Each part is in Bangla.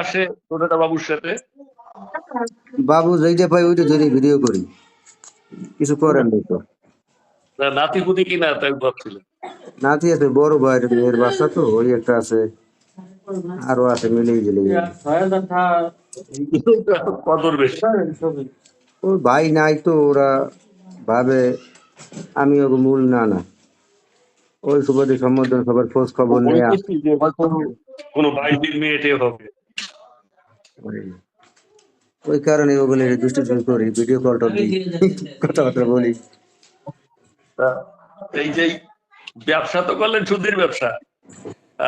আসে ছোটটা বাবুর সাথে। বাবু যেইটা পাই ওইটা ধরে ভিডিও করি, কিছু করেন নাই তো। নাতি পুতি কিনা তাই ভাবছিলেন। নাতি আছে, বড় ভাইয়ের মেয়ের বাচ্চা তো ওই একটা আছে, আরো আছে, মিলেই গেলে কদর বেশি। ওই ভাই নাই তো, ওরা ভাবে আমি ওকে মূল না না, ওই সুবাদে সম্বোধন সবার খোঁজ খবর নেয়া। বলতেছি যে হয়তো কোনো ভাইটির মেয়েটে হবে। ওই কারণে ওগুলো দুষ্টুমি করি, ভিডিও কল টল দিই, কথাবার্তা বলি। তা এই যে ব্যবসা তো করলেন, সুদের ব্যবসা,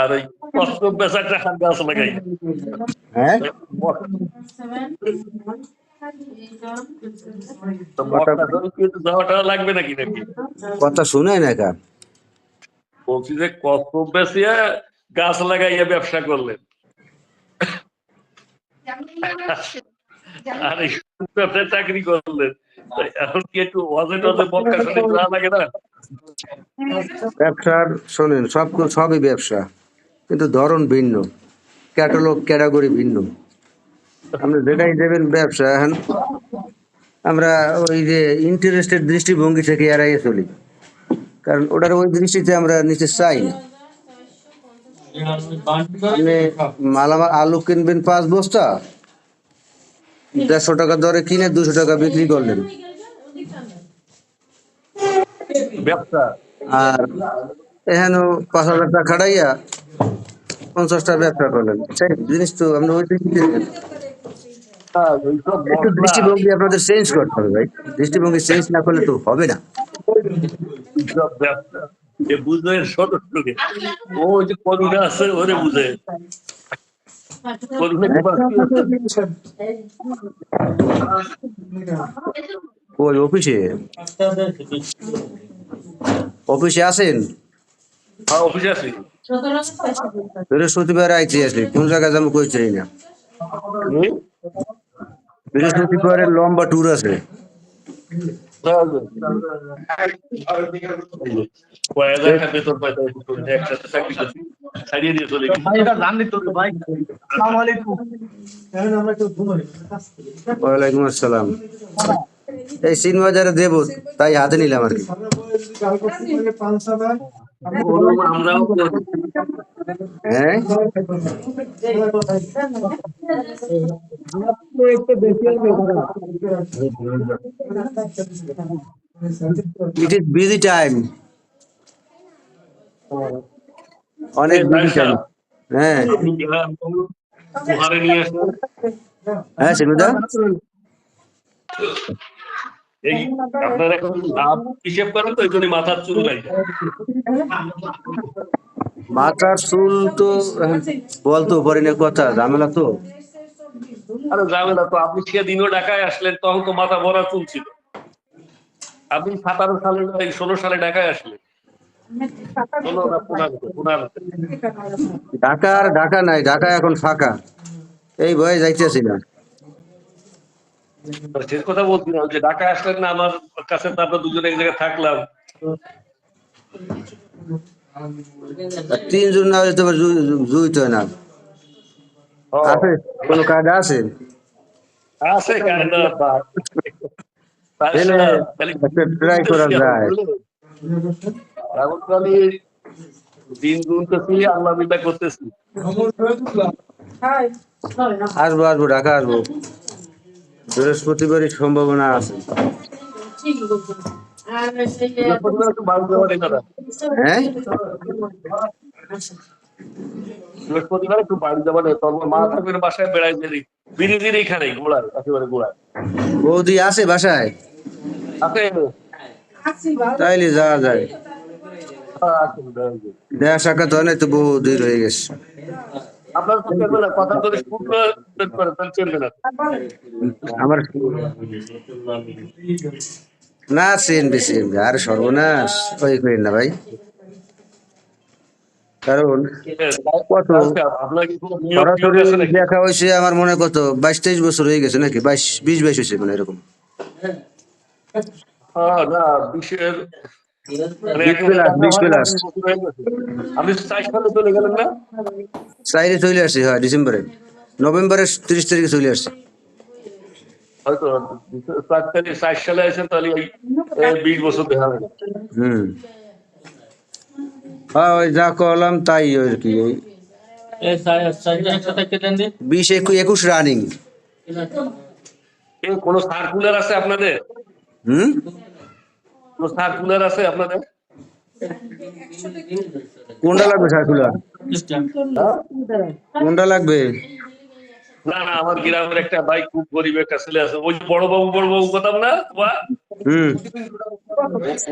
আর ওই কচ্ছপ বেচাটা গাছ লাগাই হ্যাঁ, যাওয়াটা লাগবে নাকি নাকি কথা শুনে না কা। বলছি যে কচ্ছপ বেচিয়া গাছ লাগাইয়া ব্যবসা করলেন, আর এই ব্যবসায় চাকরি করলেন, এখন কি একটু ওয়াজে টজে বক্কা শুনে যা লাগে না? ব্যবসার শোনেন, সবই ব্যবসা, কিন্তু ধরন ভিন্ন, ক্যাটালগ ক্যাটাগরি ভিন্ন। আপনি যেটাই দেবেন ব্যবসা। এখন আমরা ওই যে ইন্টারেস্টের দৃষ্টিভঙ্গি থেকে এড়াইয়ে চলি, কারণ ওটার ওই দৃষ্টিতে আমরা নিচে চাই না। আপনি মালামাল আলু কিনবেন 5 বস্তা, 150 টাকা দরে কিনে 200 টাকা বিক্রি করলেন, ব্যবসা আর এখানে 5,000 টাকা খাটাইয়া 50টা ব্যবসা করলেন, সেই জিনিস তো আপনি ওই দৃষ্টিতে এইসব একটু মশলা, দৃষ্টিভঙ্গি আপনাদের চেঞ্জ করতে হবে ভাই। দৃষ্টিভঙ্গি চেঞ্জ না করলে তো হবে না। এইসব ব্যবসা এ বুঝে সদস্যকে, ও যে করুণা আছে ওরে বুঝে, করুণা কি বাকি আছে? ওই অফিসে অফিসে আছেন? অফিসে আছি। বৃহস্পতিবার আইতে আছে, কোন জায়গায় যাবো কই চাই না। বৃহস্পতিবারের লম্বা ট্যুর আছে। একসাথে চাকরি করছি, ছাড়িয়ে দিয়ে চলে গেছি। ওয়ালাইকুম আসসালাম। এই সিনবাজারে দেবো, তাই হাতে নিলাম আর কি। আমরাও হ্যাঁ, ইট ইজ বিজি টাইম, অনেক বিজি টাইম। হ্যাঁ বুহারে নিয়ে আসেন। হ্যাঁ সিনুদা, এই আপনার এখন লাভ হিসেব করেন তো, এই জন্য মাথার চুল নাই। মাথার চুল তো বলতো পারি না, কথা ঝামেলা তো। আরে ঝামেলা তো, আপনি সেদিনও ঢাকায় আসলেন, তখন তো মাথা ভরা চুল ছিল। আপনি 17 সালে 16 সালে ঢাকায় আসলেন, 16 না 15 ঢাকা নাই, ঢাকা এখন ফাঁকা, এই ভয়ে যাইতেছি না। সে কথা বলছি না, যে ঢাকায় আসলেন না আমার কাছে, তো আমরা দুজনে এক জায়গায় থাকলাম। 3 জন না হলে তো জুইতে হয় না। আছে কোনো কাজ আছে? আছে কায়দা এলে ট্রাই করা যায়। এখন তো আমি দিন গুনতেছি, আল্লাহ বিদা করতেছি। আসবো ঢাকা আসবো, বৃহস্পতিবারই সম্ভাবনা আছে। একটু বাড়ি যাওয়ার কথা, হ্যাঁ, বৃহস্পতিবার একটু বাড়ি যাওয়ার, তোর মা থাকবে বাসায় বেড়াই দেরি, বিরিদির এইখানে গোড়ায়, একেবারে গোড়ায় বৌদি আছে বাসায়? আছে। তাইলে যাওয়া যায়, দেখা সাক্ষাৎ হয় না তো, বহু দূর হয়ে গেছে। আপনার তো চলবে না, কথা যদি শুনতে করে তাহলে চলবে না। আমার না চিনবি আর সর্বনাশ ওই করেন না ভাই, কারণ কত আপনার কি কোনো নিয়োগ সরাসরি আছে নাকি? দেখা হয়েছে আমার মনে কত 22-23 বছর হয়ে গেছে নাকি, 20-22 হয়েছে মানে এরকম। না, বিশের মানে 20 প্লাস। আপনি 4 সালে চলে গেলেন না? 4 চলে আসছি, হয় ডিসেম্বরে। নভেম্বরের 30 তারিখে চলে আসছে। হয়তো 4 সালে আছেন, তাহলে ওই 20 বছর দেখা হবে। হুম, হ্যাঁ ওই যা করলাম তাই আর কি, ওই 20-21 রানিং। কোনো সার্কুলার আছে আপনাদের? হুম, কোনো সার্কুলার আছে আপনাদের? কোনটা লাগবে সার্কুলার? কোনটা লাগবে? না না, আমার গ্রামের একটা ভাই খুব গরিব একটা ছেলে আছে, ওই বড় বাবু কথাম না বা হুম,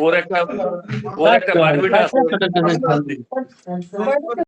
ওর একটা বায়োডাটা আছে।